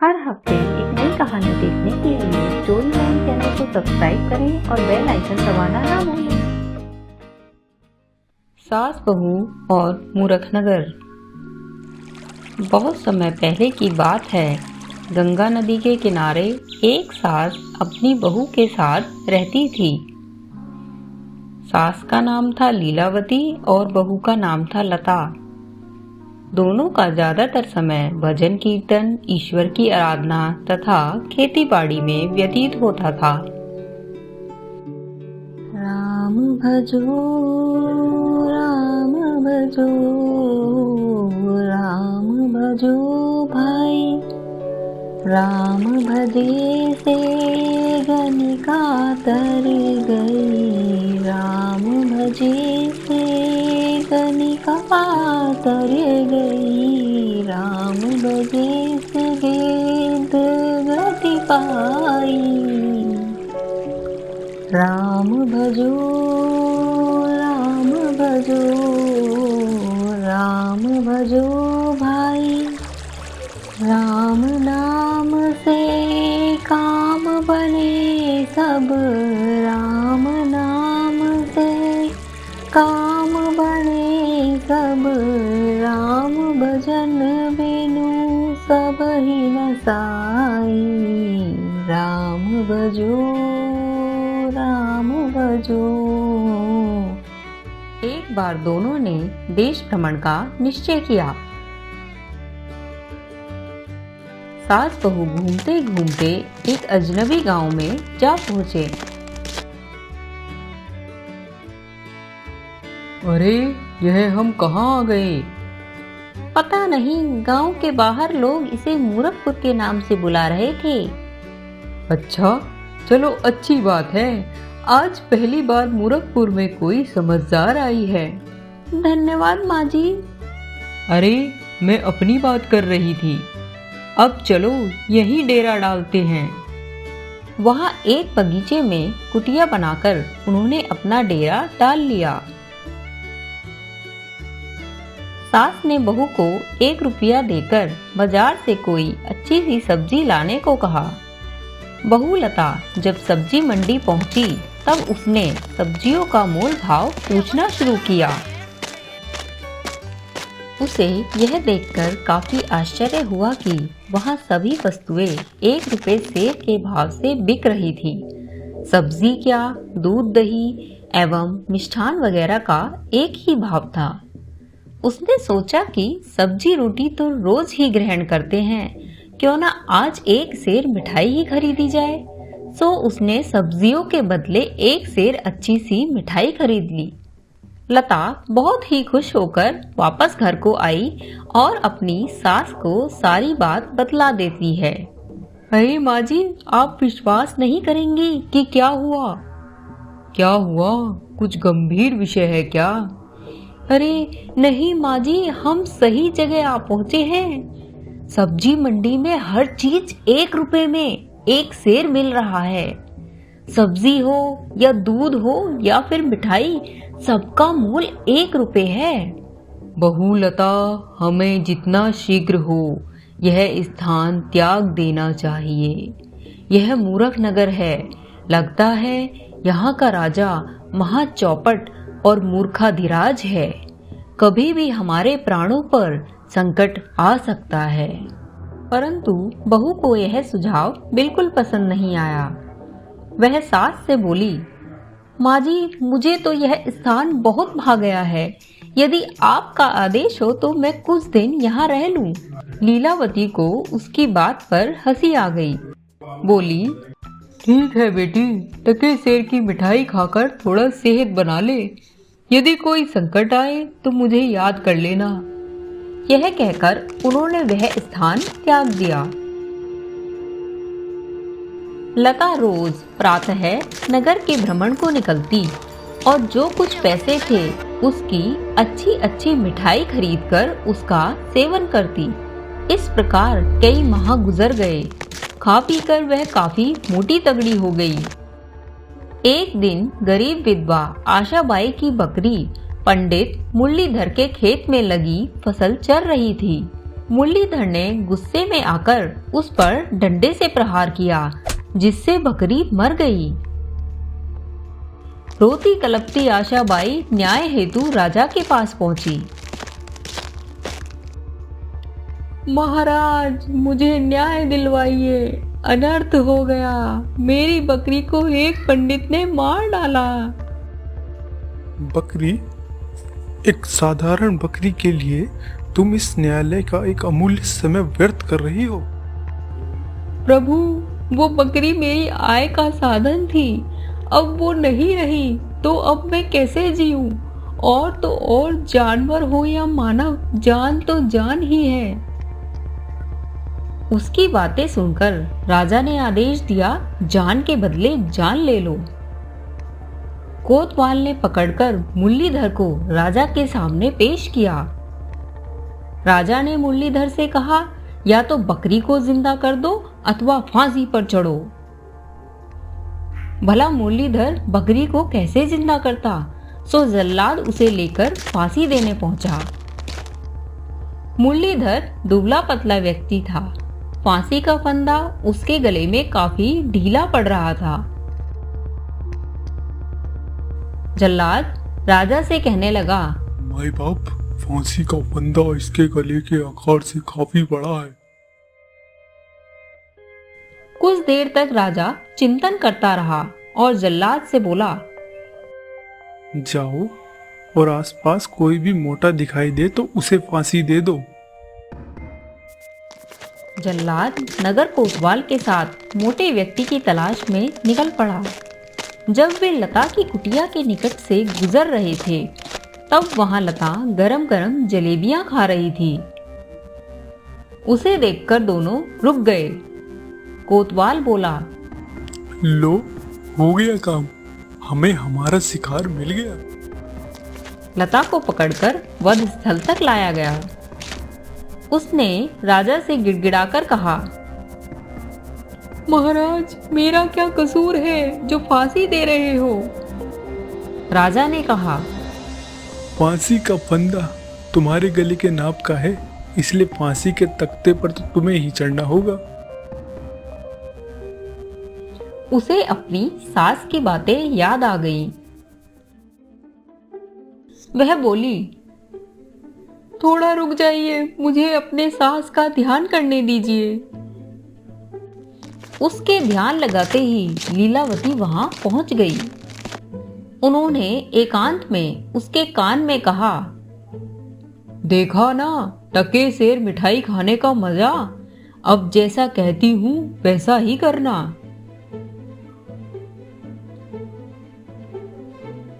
हर हफ्ते एक नई कहानी देखने के लिए स्टोरी लाइन चैनल को सब्सक्राइब करें और बेल आइकन दबाना ना भूलें। सास बहू और मूर्खनगर। बहुत समय पहले की बात है। गंगा नदी के किनारे एक सास अपनी बहू के साथ रहती थी। सास का नाम था लीलावती और बहू का नाम था लता। दोनों का ज्यादातर समय भजन कीर्तन, ईश्वर की आराधना तथा खेती बाड़ी में व्यतीत होता था। राम भजो राम भजो राम भजो भाई, राम भजे से गनिका तर गई, राम भजे से गनिका तर गई, राम भजे से गेंद गति पाई। राम भजो राम भजो राम भजो भाई, राम नाम से काम बने सब, राम नाम से काम बने सब, राम भजन बिनु सब ही न साई। राम भजो राम भजो। एक बार दोनों ने देश भ्रमण का निश्चय किया। सास बहू घूमते घूमते एक अजनबी गांव में जा पहुंचे। अरे, यह हम कहाँ आ गए? पता नहीं, गांव के बाहर लोग इसे मूर्खपुर के नाम से बुला रहे थे। अच्छा, चलो अच्छी बात है। आज पहली बार मूर्खपुर में कोई समझदार आई है। धन्यवाद माँ जी। अरे, मैं अपनी बात कर रही थी। अब चलो यहीं डेरा डालते हैं। वहाँ एक बगीचे में कुटिया बनाकर उन्होंने अपना डेरा डाल लिया। सास ने बहू को 1 रुपया देकर बाजार से कोई अच्छी सी सब्जी लाने को कहा। बहू लता जब सब्जी मंडी पहुंची तब उसने सब्जियों का मोल भाव पूछना शुरू किया। उसे यह देखकर काफी आश्चर्य हुआ कि वहाँ सभी वस्तुएं 1 रुपये सेर के भाव से बिक रही थी। सब्जी क्या, दूध दही एवं मिष्ठान वगैरह का एक ही भाव था। उसने सोचा कि सब्जी रोटी तो रोज ही ग्रहण करते हैं, क्यों ना आज 1 सेर मिठाई ही खरीदी जाए। सो उसने सब्जियों के बदले 1 सेर अच्छी सी मिठाई खरीद ली। लता बहुत ही खुश होकर वापस घर को आई और अपनी सास को सारी बात बतला देती है। अरे माँ जी, आप विश्वास नहीं करेंगी कि क्या हुआ। क्या हुआ? कुछ गंभीर विषय है क्या? अरे नहीं माँ जी, हम सही जगह आ पहुँचे हैं। सब्जी मंडी में हर चीज 1 रुपए में 1 सेर मिल रहा है। सब्जी हो या दूध हो या फिर मिठाई, सबका मूल 1 रुपए है। बहू लता, हमें जितना शीघ्र हो यह स्थान त्याग देना चाहिए। यह मूर्खनगर है। लगता है यहाँ का राजा महा चौपट और मूर्खाधिराज है। कभी भी हमारे प्राणों पर संकट आ सकता है। परंतु बहू को यह सुझाव बिल्कुल पसंद नहीं आया। वह सास से बोली, माँ जी, मुझे तो यह स्थान बहुत भा गया है। यदि आपका आदेश हो तो मैं कुछ दिन यहाँ रह लूं। लीलावती को उसकी बात पर हंसी आ गई। बोली, ठीक है बेटी, टके सेर की मिठाई खाकर थोड़ा सेहत बना ले। यदि कोई संकट आए तो मुझे याद कर लेना। यह कहकर उन्होंने वह स्थान त्याग दिया। लता रोज प्रातः नगर के भ्रमण को निकलती और जो कुछ पैसे थे उसकी अच्छी अच्छी मिठाई खरीदकर उसका सेवन करती। इस प्रकार कई माह गुजर गए। खा पीकर वह काफी मोटी तगड़ी हो गई। एक दिन गरीब विधवा आशाबाई की बकरी पंडित मुरलीधर के खेत में लगी फसल चर रही थी। मुरलीधर ने गुस्से में आकर उस पर डंडे से प्रहार किया, जिससे बकरी मर गई। रोती कलपती आशाबाई न्याय हेतु राजा के पास पहुंची। महाराज, मुझे न्याय दिलवाइए, अनर्थ हो गया। मेरी बकरी को एक पंडित ने मार डाला। बकरी? एक साधारण बकरी के लिए तुम इस न्यायालय का एक अमूल्य समय व्यर्थ कर रही हो। प्रभु, वो बकरी मेरी आय का साधन थी, अब वो नहीं रही तो अब मैं कैसे जीऊं? और तो और, जानवर हो या मानव, जान तो जान ही है। उसकी बातें सुनकर राजा ने आदेश दिया, जान के बदले जान ले लो। कोतवाल ने पकड़कर मुरलीधर को राजा के सामने पेश किया। राजा ने मुरलीधर से कहा, या तो बकरी को जिंदा कर दो अथवा फांसी पर चढ़ो। भला मुरलीधर बकरी को कैसे जिंदा करता, सो जल्लाद उसे लेकर फांसी देने पहुंचा। मुरलीधर दुबला पतला व्यक्ति था। फांसी का फंदा उसके गले में काफी ढीला पड़ रहा था। जल्लाद राजा से कहने लगा, माई बाप, फांसी का फंदा इसके गले के आकार से काफी बड़ा है। कुछ देर तक राजा चिंतन करता रहा और जल्लाद से बोला, जाओ और आसपास कोई भी मोटा दिखाई दे तो उसे फांसी दे दो। जल्लाद नगर कोतवाल के साथ मोटे व्यक्ति की तलाश में निकल पड़ा। जब वे लता की कुटिया के निकट से गुजर रहे थे, तब वहां लता गरम गरम जलेबियां खा रही थी। उसे देखकर दोनों रुक गए। कोतवाल बोला, लो, हो गया काम, हमें हमारा शिकार मिल गया। लता को पकड़कर वध स्थल तक लाया गया। उसने राजा से गिड़गिड़ाकर कहा, महाराज, मेरा क्या कसूर है जो फांसी दे रहे हो? राजा ने कहा, फांसी का फंदा तुम्हारे गले के नाप का है, इसलिए फांसी के तख्ते पर तो तुम्हें ही चढ़ना होगा। उसे अपनी सास की बातें याद आ गईं। वह बोली, थोड़ा रुक जाइए, मुझे अपने सास का ध्यान करने दीजिए। उसके ध्यान लगाते ही लीलावती वहां पहुंच गई। उन्होंने एकांत में उसके कान में कहा, देखा ना, टके सेर मिठाई खाने का मजा। अब जैसा कहती हूँ वैसा ही करना।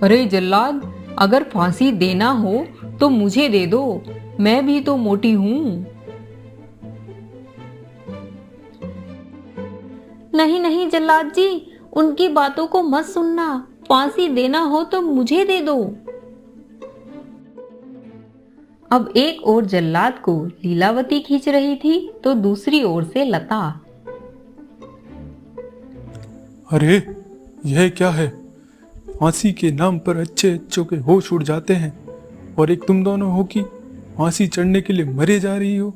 अरे जल्लाद, अगर फांसी देना हो तो मुझे दे दो, मैं भी तो मोटी हूँ। नहीं नहीं जल्लाद जी, उनकी बातों को मत सुनना। फांसी देना हो तो मुझे दे दो। अब एक ओर जल्लाद को लीलावती खींच रही थी तो दूसरी ओर से लता। अरे, यह क्या है? फांसी के नाम पर अच्छे अच्छों के होश उड़ जाते हैं और एक तुम दोनों हो कि फांसी चढ़ने के लिए मरे जा रही हो।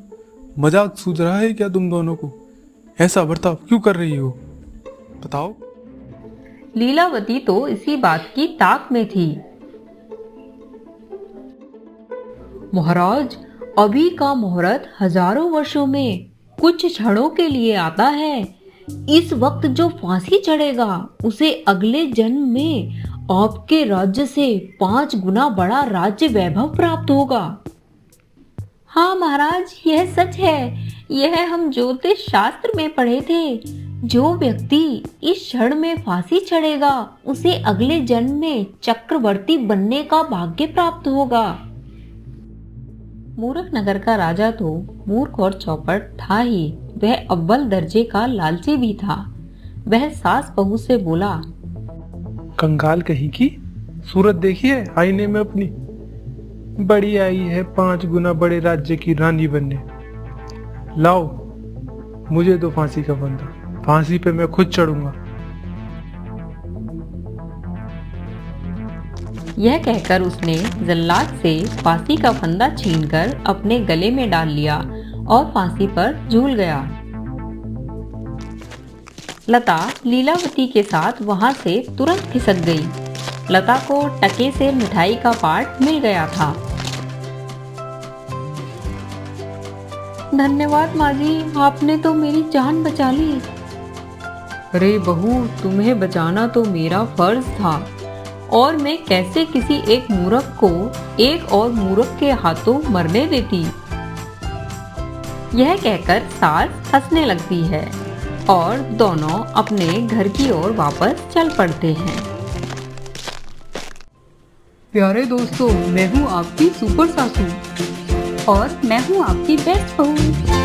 मजाक सूझ रहा है क्या तुम दोनों को? ऐसा बर्ताव क्यों कर रही हो, बताओ। लीलावती तो इसी बात की ताक में थी। महाराज, अभी का मुहूर्त हजारों वर्षों में कुछ क्षणों के लिए आता है। इस वक्त जो फांसी चढ़ेगा उसे अगले जन्म में आपके राज्य से 5 गुना बड़ा राज्य वैभव प्राप्त होगा। हाँ महाराज, यह सच है। यह हम ज्योतिष शास्त्र में पढ़े थे। जो व्यक्ति इस क्षण में फांसी चढ़ेगा उसे अगले जन्म में चक्रवर्ती बनने का भाग्य प्राप्त होगा। मूरख नगर का राजा तो मूर्ख और चौपट था ही, वह अव्वल दर्जे का लालची भी था। वह सास बहू से बोला, कंगाल कहीं की सूरत देखिए आईने में अपनी। बड़ी आई है 5 गुना बड़े राज्य की रानी बनने। लाओ, मुझे दो फांसी का फंदा, फांसी पे मैं खुद चढ़ूंगा। यह कहकर उसने जल्लाद से फांसी का फंदा छीनकर अपने गले में डाल लिया और फांसी पर झूल गया। लता लीलावती के साथ वहां से तुरंत खिसक गई। लता को टके से मिठाई का पार्ट मिल गया था। धन्यवाद माँ जी, आपने तो मेरी जान बचा ली। अरे बहू, तुम्हें बचाना तो मेरा फर्ज था, और मैं कैसे किसी एक मूर्ख को एक और मूर्ख के हाथों मरने देती। यह कहकर सास हंसने लगती है और दोनों अपने घर की ओर वापस चल पड़ते हैं। प्यारे दोस्तों, मैं हूँ आपकी सुपर सासू और मैं हूँ आपकी बेस्ट बहू।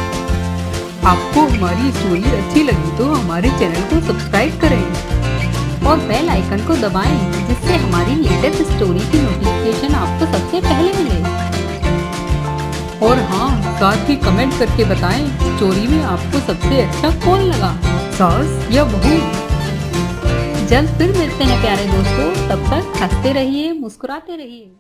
आपको हमारी स्टोरी अच्छी लगी तो हमारे चैनल को सब्सक्राइब करें और बेल आइकन को दबाएं, जिससे हमारी लेटेस्ट स्टोरी की नोटिफिकेशन आपको सबसे पहले मिले। और हाँ, साथ ही कमेंट करके बताएं स्टोरी में आपको सबसे अच्छा कौन लगा, सास या बहू। जल्द फिर मिलते हैं प्यारे दोस्तों, तब तक हंसते रहिए, मुस्कुराते रहिए।